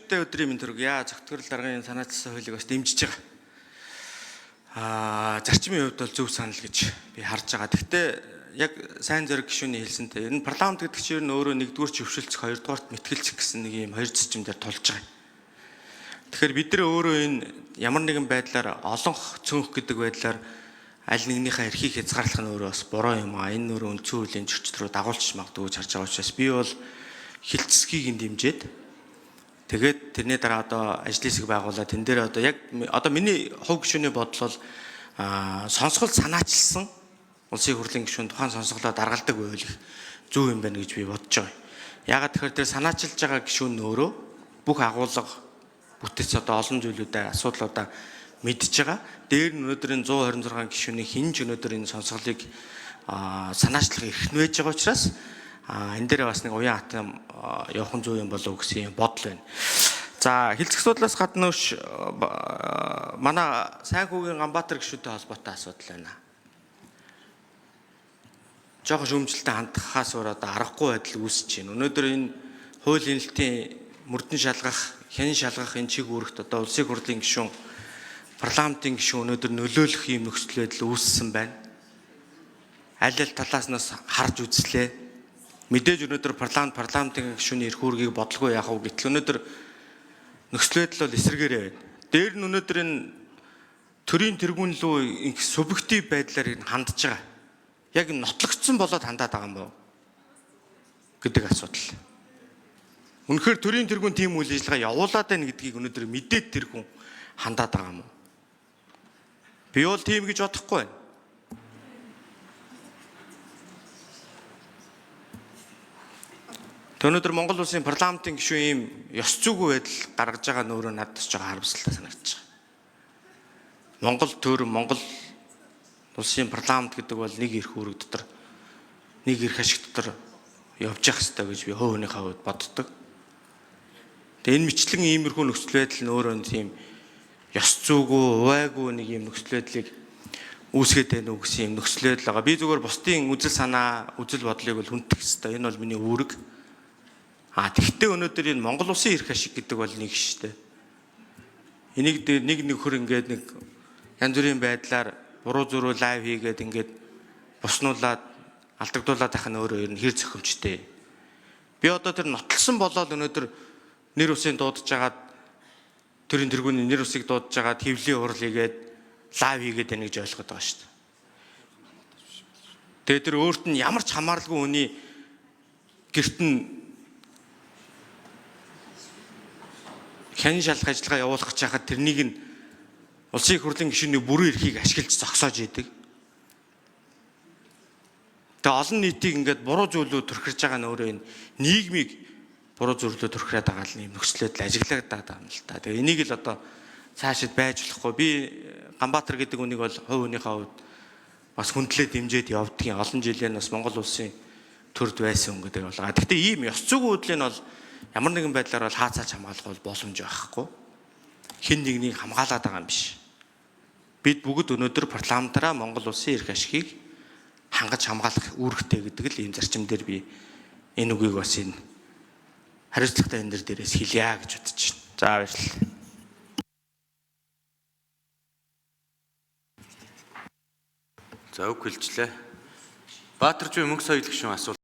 Монголчуудтай өдрийн мэнд төргийа. Зөвхөн даргын санаачилсан хуулийг бас дэмжиж байгаа. Зарчмын хувьд бол зөв санал гэж би харж байгаа. Гэхдээ яг сайн зориг гишүүний хэлсэнтэй ер нь парламент гэдэг чинь өөрөө нэгдүгээр зөвшөлдсөх, хоёрдугаарт мэтгэлцэх гэсэн нэг юм хоёр зарчимдаар тулж байгаа. Тэгэхээр бид нар өөрөө энэ ямар нэгэн байдлаар олонх цөөнх гэдэг байдлаар аль нэгнийхээ эрхийг хязгаарлах нь өөрөө бас буруу юм аа. Энэ өөрөө үндсэн хуулийн зөрчил рүү дагуулж магадгүй гэж харж байгаа учраас би бол хилцсхийг дэмжиж тэгээд тэрний дараа одоо ажлын хэсэг байгуулаад тэн дээр одоо яг одоо миний хувь гишүүний бодол бол сонсгол санаачилсан улсын хурлын гишүүн тухайн сонсголоо даргалдаг байвал их зөв юм байна гэж би бодож байгаа. Яагаад тэгэхээр тэр санаачилж байгаа гишүүн өөрөө бүх агуулга бүтээц одоо олон зүйлүүдээ асуудлуудаа мэдж байгаа. Дээр нь өнөөдрийн 126 гишүүний хинж өнөөдөр энэ сонсголыг санаачлах эрх нь байж байгаа учраас энэ дээр бас нэг уян хатан явах нь зөв юм болов уу гэсэн бодол байна. За хэлцэх судлаас гадна манай Сайнхүүгийн Ганбаатар гишүүнтэй холбоотой асуудал байна. Жохо шүүмжлэлтэй хандхаас өөр одоо аргагүй байдал үүсэж байна. Өнөөдөр энэ хууль нээлтийн мөрдөн шалгах, хэн шалгах энэ чиг үүрэгт одоо улсын хурлын гишүүн, парламентын гишүүн өнөөдөр нөлөөлөх юм нөхцөл байдал үүссэн байна. Аль аль талаас нь харж үзлээ. Мэдээж өнөөдөр парламентын гишүүний эрх үүргийг бодлого яах вэ гэтэл өнөөдөр нөхцөл байдал бол эсэргээрээ байна. Дээр нь өнөөдөр энэ төрийн тэргүүн лөө их субъектив байдлаар хандж байгаа. Яг нотлогдсон болоод хандаад байгаа юм байна гэдэг асуудал. Үнэхээр төрийн тэргүүн тийм үйл ажиллагаа явуулаад байна гэдгийг өнөөдөр мэдээд тэр хүн хандаад байгаа юм уу? Би бол тийм гэж бодохгүй байна. Өнөөдөр Монгол улсын парламентын гишүүн ийм ёс зүйгүй байдал гаргаж байгаа нөөрөө надад ч жоо харамсалтай санагдаж байгаа. Монгол төр Монгол улсын парламент гэдэг бол нэг эрх үүрэг дотор нэг эрх ашиг дотор явж явах хэрэгтэй гэж би хөөнийхөө хувьд боддог. Тэгээ энэ мэтлэн иймэрхүү нөхцөл байдал нь өөрөө тийм ёс зүйгүй, увайгүй нэг юм нөхцөл байдлыг үүсгээд байна уу гэсэн юм нөхцөл байдал байгаа. Би зүгээр бусдын үзэл санаа, үзэл бодлыг бол хүндэх хэрэгтэй. Энэ бол миний үүрэг. Тэгвэл өнөөдөр энэ Монгол улсын эрх ашиг гэдэг бол нэг шүү дээ. Энийг нэг нөхөр ингээд нэг янз бүрийн байдлаар буруу зуруу лайв хийгээд ингээд буснуулаад алдагдуулаад байх нь өөрөө ер нь хэр зохимжтой. Би одоо тэр нотлсон болоод өнөөдөр нэр усын дуудаж агаад төрийн тэргүүний нэр усыг дуудаж агаад хэвлийн хурал хийгээд лайв хийгээд байна гэж ойлгоод байгаа шүү дээ. Тэгээ тэр өөрт нь ямар ч хамааралгүй хүний гэрт нь хэн шалгах ажиллагаа явуулах гэж хахад тэрнийг нь улсын хурлын гишүүний бүрэн эрхийг ашиглаж зогсоож идэг. Тэгээ олон нийтийг ингээд буруу зүйлүүд төрхирж байгаа нь өөрөө энэ нийгмийг буруу зүйлүүд төрхрээд байгаа л юм нөхцөл байдал ажиглагдаад байгаа юм л та. Тэгээ энийг л одоо цаашид байж болохгүй. Би Ганбаатар гэдэг үнийг бол хувь хүнийхээ хувьд бас хүндлээ дэмжиж явдгийн олон жилийн бас Монгол улсын төрд байсан хүн гэдэг бол. Гэхдээ ийм ёс зүйн үйл нь бол ямар нэгэн байдлаар бол хаацаач хамгаалах бол боломж байхгүй. Хэн нэгнийг хамгаалаад байгаа юм биш. Бид бүгд өнөөдөр парламентаараа Монгол улсын эрх ашигыг хангаж хамгаалах үүрэгтэй гэдэг л ийм зарчим дээр би энэ үгийг бас энэ хариуцлагатай энэ дээрээс хэлье гэж бодож байна. За баярлалаа. За үг хэлжлээ. Баатаржгүй мөнгө соёл гишүүн асуулт.